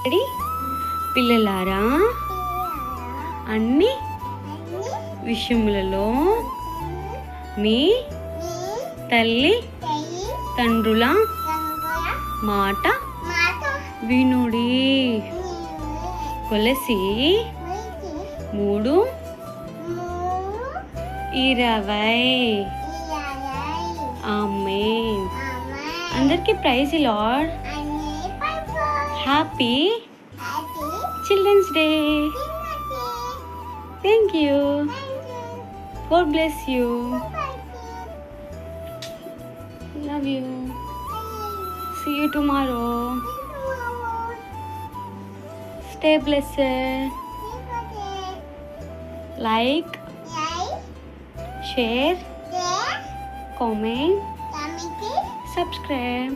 Ready పిల్లలారా, అన్ని విషయములలో మీ తల్లి తండ్రుల మాట వినుడి. కొలసి 3:20. ఆమేన్. అందరికీ praise the Lord. Happy children's day. Thank you. God bless you. Love you. See you tomorrow. Stay blessed. Like, share, comment, subscribe.